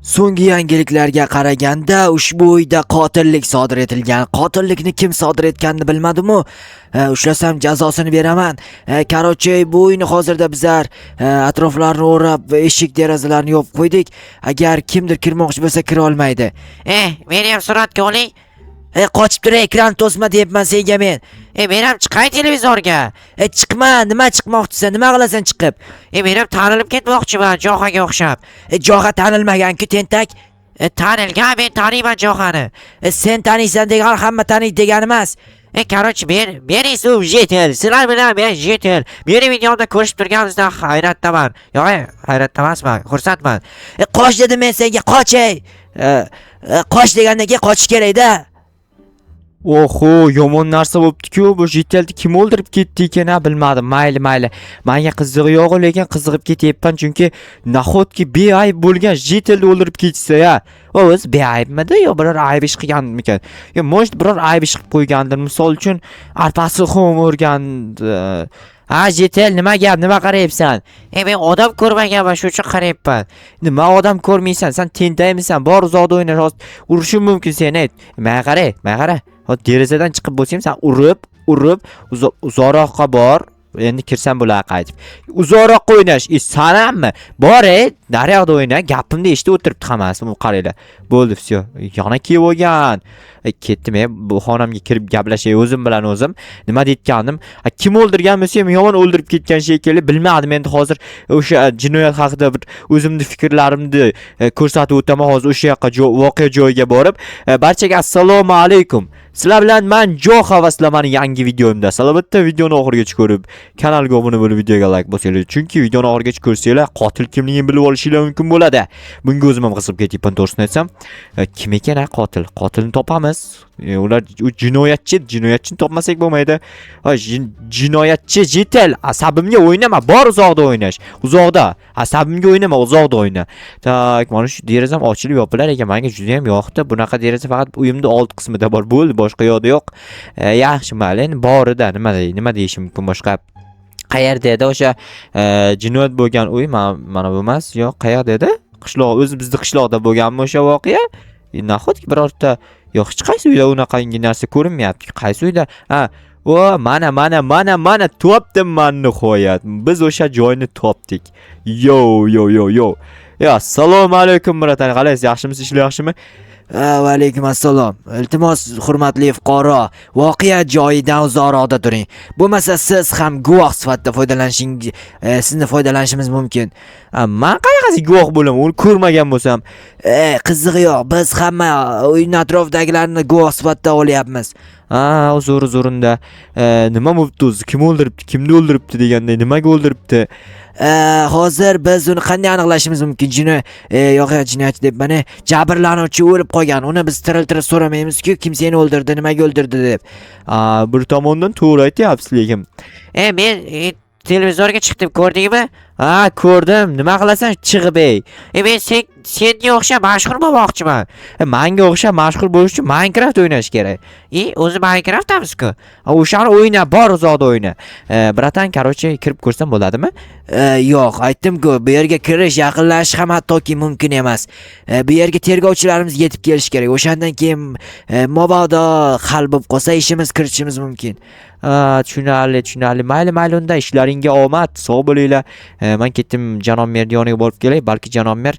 So'nggi yangiliklarga qaraganda ushbu uyda qotillik sodir etilgan. Qotillikni kim sodir etganini bilmadim-u. Ushlasam jazosini beraman. Karochi bu uyni hozirda bizlar atroflarni o'rab va eshik derazalarni yopib qo'ydik. Agar kimdir kirmoqchi bo'lsa kira olmaydi. Meni ham suratga oling. Qochib tur, ekran to'sma deyapman senga men. Men ham chiqay televizorga. Chiqma, nima chiqmoqchisan? Nima qilasan chiqib? Men ham tanilib ketmoqchiman Johaga o'xshab. Joha tanilmagan-ku tentak. Tanilgan, men taniyman Johani. Sen taniysan degan hamma taniydi degani emas. Короче, men esa jetel. Sizlar bilan men jetel. Meni videomda ko'rishib turganingizdan hayratdaman. Yo'q, hayratda emasman, xursandman. Qoch dedim men senga, qoch ey. Qoch degandan keyin qochish kerak-da. Oho, yomon narsa bo'pti-ku. Bu jetelni kim o'ldirib ketdi ekan, bilmadim. Mayli. Menga qizig'i yo'q, lekin qiziqib ketyapman, chunki nahotki beayb bo'lgan jetelni o'ldirib ketsa-ya. O'z beaybmidi yo biror ayb ish qilganmikan? Yo, может, biror ayb ish qilib qo'ygandir. Misol uchun, arpasi xom o'rgandi. Jetel, nima gap? Nima qarayapsan? Men odam ko'rmaganman, shu uchun qarayapman. Nima odam ko'rmaysan? Sen tentaymisan? Bor uzoqda o'ynash, urishim mumkin seni. Menga qara. Hozir derazadan chiqib bo'lsam, sen urib, uzoqroqqa bor. Endi kirsam bo'lar qaytib. Uzoqroqqa o'ynash. Sanammi? Bor, naryoqda o'yna. Gapimni eshitib o'tiribdi hammasi. Qaranglar. Bo'ldi, всё. Yana kelib olgan. Ketdim, bu xonamga kirib gaplashay o'zim bilan o'zim. Nima deyotgandim? Kim o'ldirgan bo'lsa ham yomon o'ldirib ketgan shekilli. Bilmadim endi hozir o'sha jinoyat haqida bir o'zimni fikrlarimni ko'rsatib o'taman. Hozir o'sha yoqqa voqea joyiga borib, barchaga assalomu alaykum. Sizlar bilan men Joha va sizlarning yangi videomda. Albatta videoni oxirigacha ko'rib, kanalga obuna bo'lib, videoga like bosinglar. Chunki videoni oxirigacha ko'rsanglar, qotil kimligini bilib olishinglar mumkin bo'ladi. Bunga o'zim ham qiziqib ketyapman, to'g'risini aytsam. Kim ekan qotil? Qotilni topamiz. Ular jinoyatchini topmasak bo'lmaydi. Jinoyatchi jetel, asabimga o'ynama, bor uzoqda o'ynash. Uzoqda, asabimga o'ynama, uzoqda o'yna. Tak, mana shu derazam ochilib yopilar ekan, menga juda ham yoqdi. Bunaqa deraza faqat uyimning old qismida bor, bo'ldi, boshqa yo'qda yo'q. Yaxshi, mayli, endi borida nima deyishim mumkin boshqa? Qayerda edi o'sha jinoyat bo'lgan uy? Mana bu emas, yo'q, qayerda edi? Qishloq, bizning qishloqda bo'lganmi o'sha voqea? Nahotki birorta yo'q, hech qaysi uyda unaqangi narsa ko'rinmayapti. Qaysi uyda? Mana topdim men nihoyat. Biz o'sha joyni topdik. Yo. Ya, assalomu alaykum bratan. Qalaysiz? Yaxshimisiz? Ishlar yaxshimi? Va alaykum assalom. Iltimos, hurmatli fuqaro, voqea joyidan uzoqroqda turing. Bo'lmasa siz ham guvoh sifatida sizni foydalanishimiz mumkin. Men qanaqasi guvoh bo'laman? Uni ko'rmagan bo'lsam. Qizig'i yo'q. Biz hamma uyning atrofidagilarni guvoh sifatida olyapmiz. Uzr-unda. Nima bo'pti o'zi? Kim o'ldiribdi? Kimni o'ldiribdi deganda nimaga o'ldiribdi? Hozir biz uni qanday aniqlashimiz mumkin? Jinoyatchi deb mana jabrlanuvchi o'lib qolgan. Uni biz tiriltirib so'ramaymiz-ku, kim seni o'ldirdi, nimaga o'ldirdi deb. Bir tomondan to'g'ri aytyapsiz lekin. Men televizorga chiqdim, ko'rdingmi? Ko'rdim. Nima qilasan chiqib ey? Men senga o'xshab mashhur bo'lmoqchiman. Menga o'xshab mashhur bo'lish uchun Minecraft o'ynash kerak. O'zi Minecraftdamiz-ku. O'shani o'yna, bor uzoqda o'yna. Bratan, короче, kirib ko'rsam bo'ladimi? Yo'q, aytdim-ku, bu yerga kirish, yaqinlashish ham hattoki mumkin emas. Bu yerga tergovchilarimiz yetib kelish kerak. O'shandan keyin mabodo hal bo'lib qolsa, ishimiz kiritishimiz mumkin. Tushunarli. Mayli, unda ishlaringga omad, sog' bo'linglar. Men ketdim janob mer yoniga borib kelay. Balki janob mer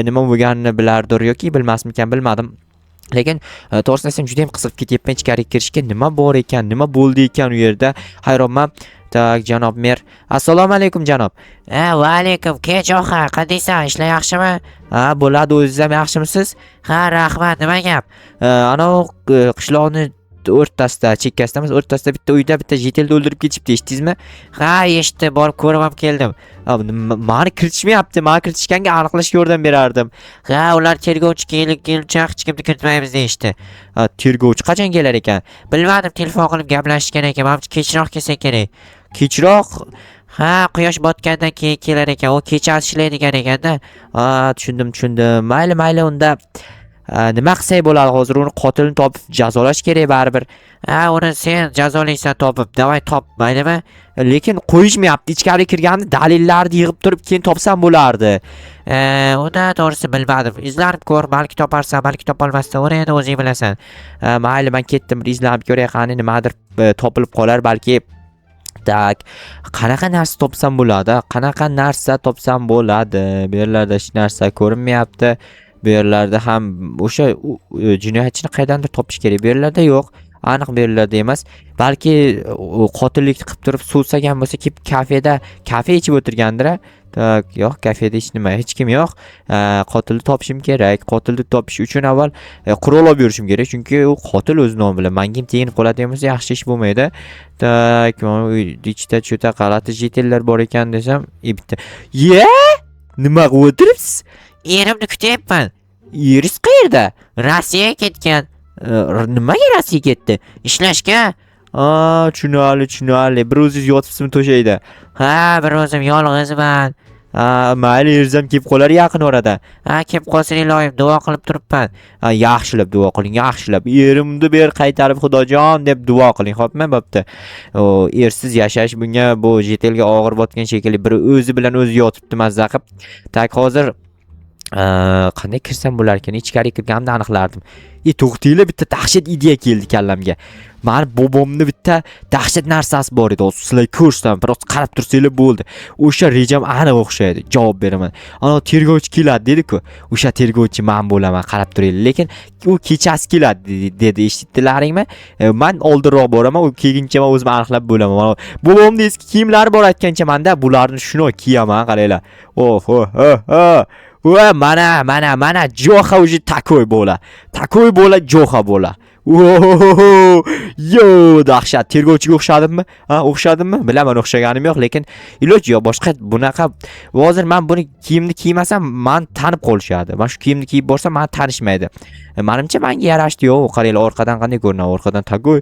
nima bo'lganini bilardir yoki bilmasmikan, bilmadim. Lekin to'g'risini aytsam juda ham qiziqib ketyapman ichkariga kirishga. Nima bor ekan, nima bo'ldi ekan u yerda? Hayronman. Tak, janob mer. Assalomu alaykum janob. Va alaykum. Joha, qandaysan? Ishlar yaxshimi? Bo'ladi, o'zingiz ham yaxshimisiz? Rahmat. Nima gap? Ana qishloqni o'rtasida, chekkasidamiz, o'rtasida bitta uyda bitta jetelni o'ldirib ketishibdi, eshitdingizmi? Eshitdim, borib ko'rib ham keldim. Meni kiritishmayapti. Meni kiritishganga aniqlashga yordam berardim. Ular tergovchi kelguncha hech kimni kiritmaymiz deyishdi. Tergovchi qachon kelar ekan? Bilmadim, telefon qilib gaplashishgan ekan. Menimcha kechroq kelsa kerak. Kechroq? Quyosh botgandan keyin kelar ekan. U kechasi ishlaydigan ekanda. Tushundim. Mayli, unda Nima qilsak bo'ladi hozir? Uni qotilni topib jazolash kerak baribir. Uni sen jazolaysan topib. Davay top, maylimi? Lekin qo'yishmayapti. Ichkari kirganda dalillarni yig'ib turib keyin topsam bo'lardi. Unda to'g'risi bilmadim. Izlanib ko'r, balki toparsan, balki topolmassan. Uni endi o'zing bilasan. Mayli, men ketdim. Izlanib ko'ray, qani nimadir topilib qolar balki. Tak, qanaqa narsa topsam bo'ladi? Qanaqa narsa topsam bo'ladi? Bu yerlarda hech narsa ko'rinmayapti. Bu yerlarda ham o'sha jinoyatchini qaydandir topish kerak. Bu yerlarda yo'q. Aniq bu yerlarda emas. Balki qotillik qilib turib suvsagan bo'lsa, kelib kafe ichib o'tirgandir. Tak, yo'q, kafeda hech nima, hech kim yo'q. Qotilni topishim kerak. Qotilni topish uchun avval qurol olib yurishim kerak, chunki u qotil o'z nomi bilan menga ham teginib qoladigan bo'lsa, yaxshi ish bo'lmaydi. Tak, ichda cho'ta g'alati jetellar bor ekan desam, bitta. Nima qilib o'tiribsiz? Erimni kutyapman. Yeringiz qayerda? Rossiyaga ketgan. Nimaga Rossiyaga ketdi? Ishlashga. Tushunali. Bir o'zingiz yotibsizmi to'shayda? Bir o'zim yolg'izman. Mayli, erzam kelib qolar yaqin orada. Kelib qolsin iloyim, duo qilib turibman. Yaxshilab duo qiling, yaxshilab. Erimni ber qaytarib Xudojon deb duo qiling, xo'pmi? Bo'pti. Ersiz yashash bunga bu jetelga og'ir botgan shekilli, biri o'zi bilan o'zi yotibdi mazza qilib. Tak, hozir qanday kirsam bo'lar ekan? Ichkari kirganimda aniqlardim. To'xtinglar, bitta dahshat ideya keldi kallamga. Mani bobomni bitta dahshat narsasi bor edi. Sizlar ko'rsam, biroz qarab tursanglar bo'ldi. O'sha rejam aniq o'xshaydi. Javob beraman. Ana tergovchi keladi dedi-ku. O'sha tergovchi men bo'laman, qarab turinglar. Lekin u kechasi keladi dedi. Eshitdilaringmi? Men oldinroq boraman, u kelguncha men o'zim aniqlab bo'laman. Bobomning eski kiyimlari bor aytgancha menda bularni shuni kiyaman, qaranglar. Mana Joxa уже такой bo'la. Такой bo'la, Joxa bo'la. Yo, dahshat. Tergovchiga o'xshadimmi? O'xshadimmi? Bilaman, o'xshaganim yo'q, lekin iloji yo'q. Boshqa bunaqa hozir men buni kiyimni kiymasam, men tanib qolishadi. Men shu kiyimni kiyib borsam, meni tanishmaydi. Menimcha menga yarashdi. Yo'q, qaranglar, orqadan qanday ko'rinaman? Orqadan takoy.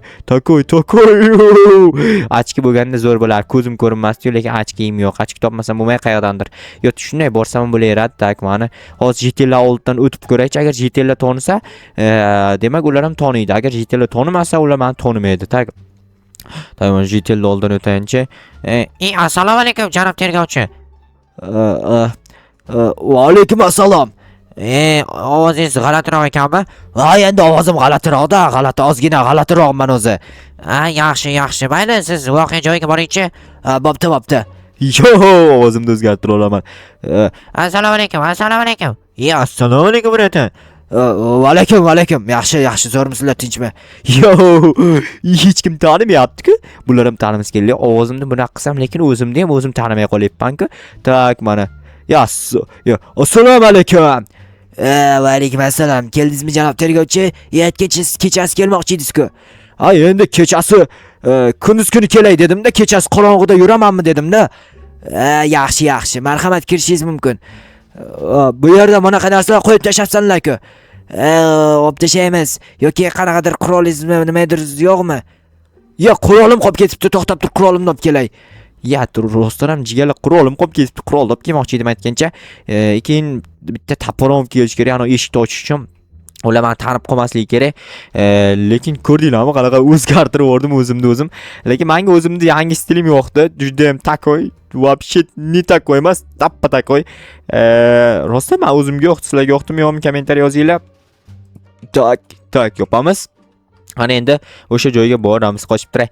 Achki bo'lganda zo'r bo'lar. Ko'zim ko'rinmasdi, lekin achkiyim yo'q. Achki topmasam bo'lmay qayerdandir. Yo, shunday borsam bo'laveradi, tak meni. Hozir jetellar oldidan o'tib ko'raychi. Agar jetellar tonisa, demak ular ham toniydi. Agar jetellar tonimasa, ular meni tonimaydi, tak. Tamam, jetellar oldidan o'tayinchi. Assalomu alaykum, janob tergovchi. Va alaykum assalom. Ovozingiz g'alatiroq ekanmi? Endi ovozim g'alatiroqda, ozgina g'alatiroqman o'zi. Yaxshi. Mayli, siz voqea joyiga boringchi. Bo'pti. Yo, ovozimni o'zgartira olaman. Assalomu alaykum. Assalomu alaykum, bratan. Va alaykum. Yaxshi, zo'rmisizlar, tinchmi? Yo, hech kim tanimayapti-ku. Bular ham tanimiz keldi. Ovozimni bunaqa qilsam, lekin o'zimni ham o'zim tanimay qolyapman-ku. Tak, mana. Assalomu alaykum. Va alaykum assalom. Keldingizmi janob tergovchi? Kechasi kelmoqchi edingiz-ku. Endi kechasi kunduz kuni kelay dedim-da, kechasi qorong'uda yuramanmi dedim-da. Yaxshi. Marhamat, kirishingiz mumkin. Bu yerda bunaqa narsalar qo'yib tashlabsanlar-ku. Olib tashlaymiz yoki qanaqadir qurolingizmi, nimadir yo'qmi? Yo'q, qurolim qolib ketibdi. To'xtab tur, qurolimni olib kelay. Rostdan ham jigarlar qurolim qolib ketibdi. Qurolni olib kelmoqchi edim aytgancha. Keyin bitta tapon olib kelish kerak, ana eshikni ochish uchun. Ular meni tanib qolmasligi kerak. Lekin ko'rdinglarmi, qanaqa o'zgartirib yubordim o'zimni o'zim. Lekin menga o'zimda yangi stilim yo'qdi. Juda ham takoy. Вообще не такой emas, tappa takoy. Rostdan men o'zimga yo'q, sizlarga yo'qdimi yo'qmi kommentariy yozinglar. Tak, yopamiz. Ana endi o'sha joyga boramiz, qochib turay.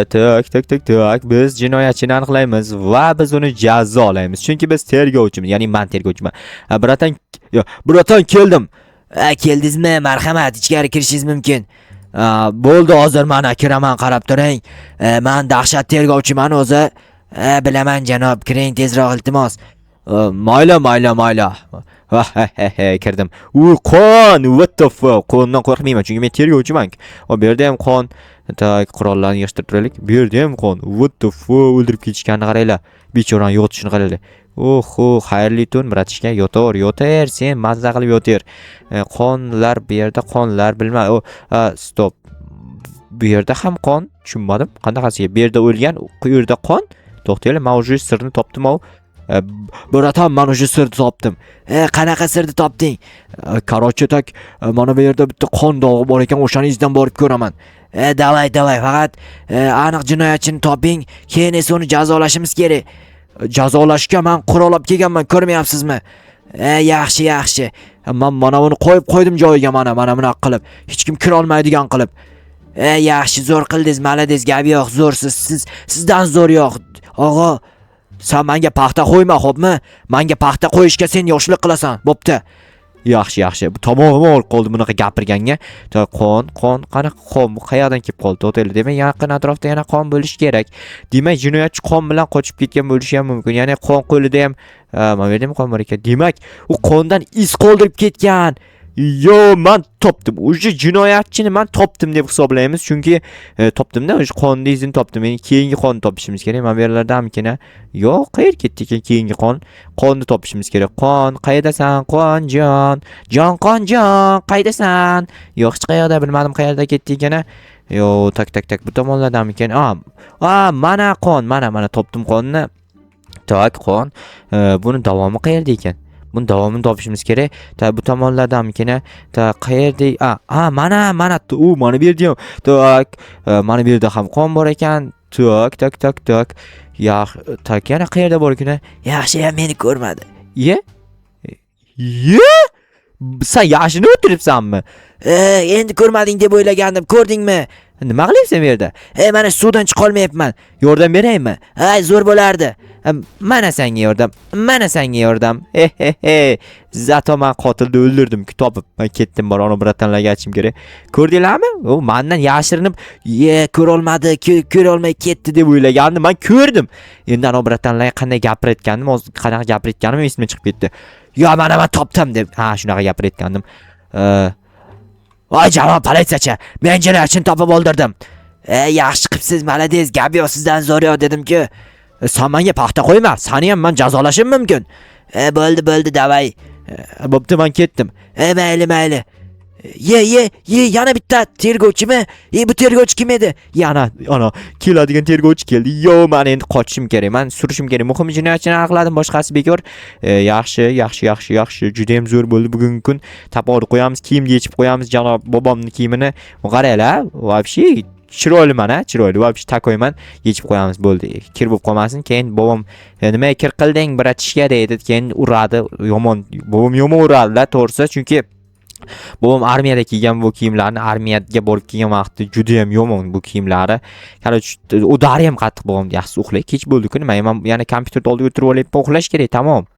Tak. Biz jinoyatchini aniqlaymiz va biz uni jazolaymiz. Chunki biz tergovchimiz, ya'ni men tergovchiman. Bratan, keldim. Keldingizmi? Marhamat, ichkari kirishingiz mumkin. Bo'ldi, hozir mana kiraman, qarab turing. Men dahshat tergovchiman o'zi. Bilaman janob, kiring tezroq iltimos. Mayli. Kirdim. Qon, what the fuck? Qondan qo'rqmayman, chunki men tergovchiman. Bu yerda ham qon. Tak, qurollarni yig'ishtirib turaylik. Bu yerda ham qon. What the fuck? O'ldirib ketishganini qaranglar. Bechorani yo'tishini qaranglar. Xayrli tun, bratishka. Yotar, sen mazza qilib yotar. Qonlar, bu yerda qonlar, bilmayman. Stop. Bu yerda ham qon, tushunmadim. Qanaqasiga? Bu yerda o'lgan, bu yerda qon. To'xtanglar, men o'sha sirni topdim. Bratan, men o'sha sirni topdim. Qanaqa sirni topding? Короче, tak mana bu yerda bitta qon dog'i bor ekan, o'shani izdan borib ko'raman. Davay, faqat aniq jinoyatchini toping, keyin esa uni jazolashimiz kerak. Jazolashga men qurol olib kelganman, ko'rmayapsizmi? Yaxshi. Men mana buni qo'yib qo'ydim joyiga, mana bunaqa qilib. Hech kim kira olmaydigan qilib. Yaxshi, zo'r qildingiz, malades, gap yo'q, zo'rsiz. Sizdan zo'r yo'q. Og'a, Sen menga paxta qo'yma, xo'pmi? Menga paxta qo'yishga sen yoshlik qilasan. Bo'pti. Yaxshi. Bu tomog'im og'rib qoldi bunaqa gapirganga. Qon, qanaqa qon? Bu qayerdan kelib qoldi? To'g'ri, demak, yaqin atrofda yana qon bo'lishi kerak. Demak, jinoyatchi qon bilan qochib ketgan bo'lishi ham mumkin. Ya'ni qon qo'lida ham, mana bu yerda ham qon bor ekan. Demak, u qondan iz qoldirib ketgan. Yo, men topdim. O'sha jinoyatchini men topdim deb hisoblaymiz, chunki topdim-da, o'sha qonni izini topdim. Endi keyingi qonni topishimiz kerak. Mana bu yerlardamikin? Yo'q, qayerga ketdi ekan keyingi qonni topishimiz kerak. Qon, qayerdasan? Qonjon, qonjon, qayerdasan? Yo'q, hech qayerda bilmadim qayerda ketdi ekan. Yo, tak, bu tomonlardamikin? Mana qon, mana topdim qonni. Tak, qon. Buni davomi qayerda ekan? Buni davomini topishimiz kerak. Bu tomonlardamikin? Qayerda? Mana, mana bu yerda ham. Tak, mana bu yerda ham qon bor ekan. Tak. Tak, yana qayerda bor ekan? yaxshi, meni ko'rmadi. Ye? Sen yashini o'tiribsanmi? Endi ko'rmading deb o'ylagandim, ko'rdingmi? Nima qilyapsan bu yerda? Mana suvdan chiqa olmayapman. Yordam beraymi? Zo'r bo'lardi. Mana senga yordam. Zato men qotilni o'ldirdim-ku, topib. Men ketdim, boroni bratanlarga aytishim kerak. Ko'rdinglarmi? U mendan yashirinib, Ko'rolmadi, ko'rolmay ketdi deb o'ylagandim. Men ko'rdim. Endi ana bratanlarga qanday gapirayotgandim, hozir qanaqa gapirayotganim esimdan chiqib ketdi. Yo, mana men topdim deb. Shunaqa gapirayotgandim. Voy janob politsiyachi, men jinoyatchini topib o'ldirdim. Yaxshi qilibsiz, malades, gap yo'q, sizdan zo'r yo'q dedim-ku. Sen menga paxta qo'yma, seni ham men jazolashim mumkin. Bo'ldi, davay. Bo'pti, men ketdim. Mayli. Yana bitta tergovchimi? Bu tergovchi kim edi? Yana ana keladigan tergovchi keldi. Yo, men endi qochishim kerak. Men surishim kerak. Muhim jinoyatchini aniqladim, boshqasi bekor. Yaxshi. Juda ham zo'r bo'ldi bugungi kun. Tapori qo'yamiz, kiyimni yechib qo'yamiz, janob bobomning kiyimini. Qaranglar, вообще chiroyli mana, chiroyli. Вообще takoyman, yechib qo'yamiz, bo'ldi. Kir bo'lib qolmasin. Keyin bobom nima kir qilding, bratishga deydi. Keyin uradi. Bobom yomon uradi-da, to'g'risi, chunki bobom armiyada kiygan bu kiyimlarni, armiyaga borib kiygan vaqtda juda ham yomon bu kiyimlari. Короче, udari ham qattiq bobom yaxshi uxlaydi. Kech bo'ldi-ku, nima? Men yana kompyuter oldiga o'tirib olayapman, uxlash kerak, tamom.